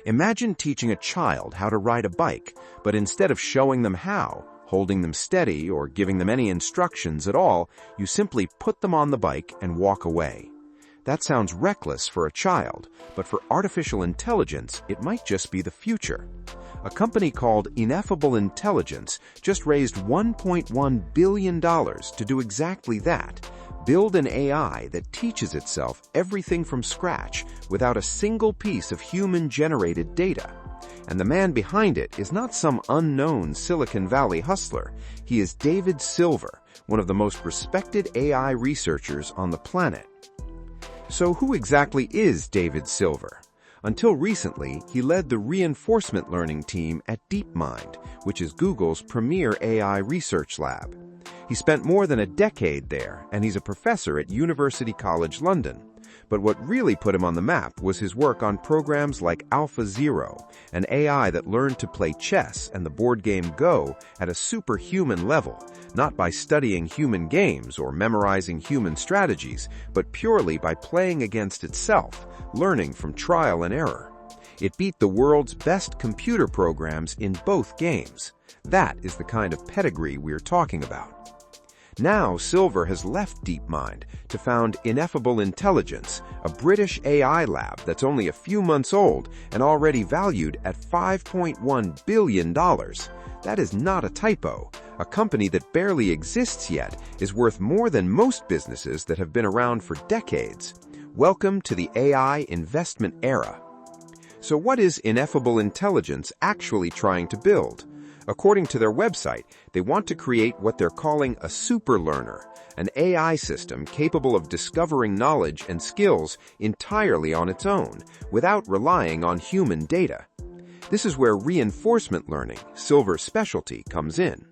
Imagine teaching a child how to ride a bike, but instead of showing them how, holding them steady, or giving them any instructions at all, you simply put them on the bike and walk away. That sounds reckless for a child, but for artificial intelligence, it might just be the future. A company called Ineffable Intelligence just raised $1.1 billion to do exactly that. Build an AI that teaches itself everything from scratch without a single piece of human-generated data. And the man behind it is not some unknown Silicon Valley hustler. He is David Silver, one of the most respected AI researchers on the planet. So who exactly is David Silver? Until recently, he led the reinforcement learning team at DeepMind, which is Google's premier AI research lab. He spent more than a decade there, and he's a professor at University College London. But what really put him on the map was his work on programs like AlphaZero, an AI that learned to play chess and the board game Go at a superhuman level, not by studying human games or memorizing human strategies, but purely by playing against itself, learning from trial and error. It beat the world's best computer programs in both games. That is the kind of pedigree we're talking about. Now, Silver has left DeepMind to found Ineffable Intelligence, a British AI lab that's only a few months old and already valued at $5.1 billion. That is not a typo. A company that barely exists yet is worth more than most businesses that have been around for decades. Welcome to the AI investment era. So what is Ineffable Intelligence actually trying to build? According to their website, they want to create what they're calling a superlearner, an AI system capable of discovering knowledge and skills entirely on its own, without relying on human data. This is where reinforcement learning, Silver's specialty, comes in.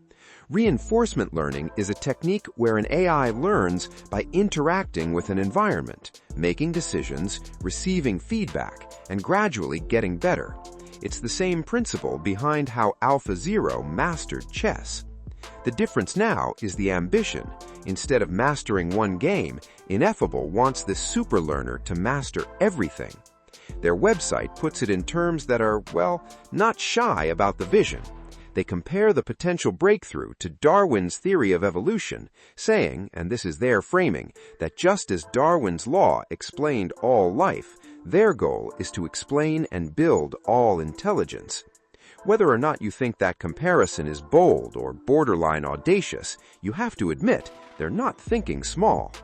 Reinforcement learning is a technique where an AI learns by interacting with an environment, making decisions, receiving feedback, and gradually getting better. It's the same principle behind how AlphaZero mastered chess. The difference now is the ambition. Instead of mastering one game, Ineffable wants this superlearner to master everything. Their website puts it in terms that are, well, not shy about the vision. They compare the potential breakthrough to Darwin's theory of evolution, saying, and this is their framing, that just as Darwin's law explained all life, their goal is to explain and build all intelligence. Whether or not you think that comparison is bold or borderline audacious, you have to admit they're not thinking small.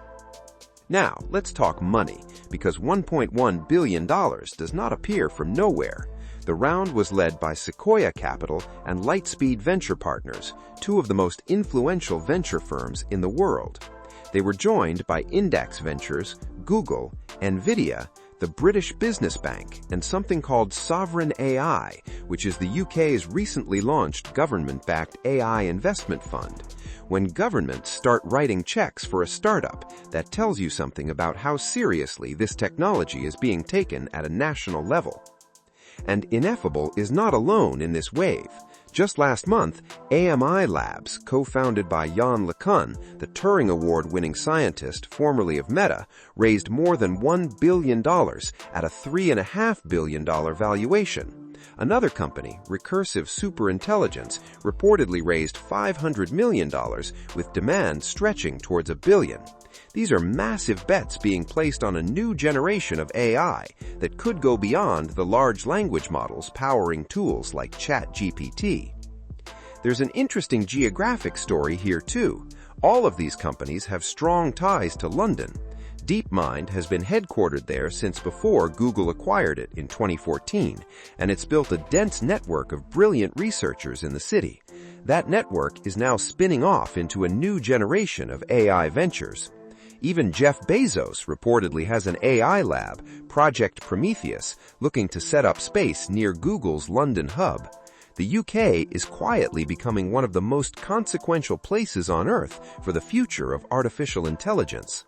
Now, let's talk money, because $1.1 billion does not appear from nowhere. The round was led by Sequoia Capital and Lightspeed Venture Partners, two of the most influential venture firms in the world. They were joined by Index Ventures, Google, Nvidia, the British Business Bank, and something called Sovereign AI, which is the UK's recently launched government-backed AI investment fund. When governments start writing checks for a startup, that tells you something about how seriously this technology is being taken at a national level. And Ineffable is not alone in this wave. Just last month, AMI Labs, co-founded by Yann LeCun, the Turing Award-winning scientist formerly of Meta, raised more than $1 billion at a $3.5 billion valuation. Another company, Recursive Superintelligence, reportedly raised $500 million, with demand stretching towards $1 billion. These are massive bets being placed on a new generation of AI that could go beyond the large language models powering tools like ChatGPT. There's an interesting geographic story here too. All of these companies have strong ties to London. DeepMind has been headquartered there since before Google acquired it in 2014, and it's built a dense network of brilliant researchers in the city. That network is now spinning off into a new generation of AI ventures. Even Jeff Bezos reportedly has an AI lab, Project Prometheus, looking to set up space near Google's London hub. The UK is quietly becoming one of the most consequential places on Earth for the future of artificial intelligence.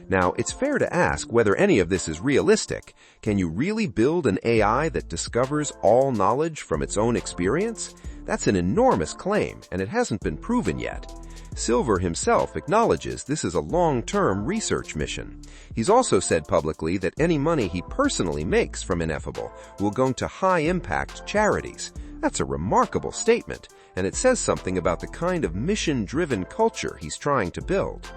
Now, it's fair to ask whether any of this is realistic. Can you really build an AI that discovers all knowledge from its own experience? That's an enormous claim, and it hasn't been proven yet. Silver himself acknowledges this is a long-term research mission. He's also said publicly that any money he personally makes from Ineffable will go to high-impact charities. That's a remarkable statement, and it says something about the kind of mission-driven culture he's trying to build.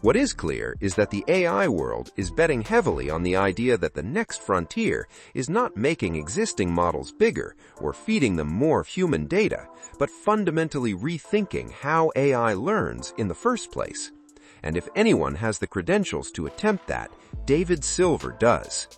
What is clear is that the AI world is betting heavily on the idea that the next frontier is not making existing models bigger or feeding them more human data, but fundamentally rethinking how AI learns in the first place. And if anyone has the credentials to attempt that, David Silver does.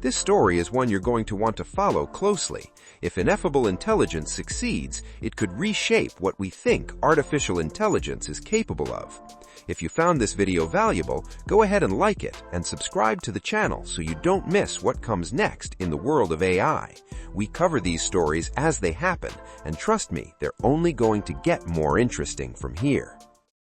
This story is one you're going to want to follow closely. If Ineffable Intelligence succeeds, it could reshape what we think artificial intelligence is capable of. If you found this video valuable, go ahead and like it and subscribe to the channel so you don't miss what comes next in the world of AI. We cover these stories as they happen, and trust me, they're only going to get more interesting from here.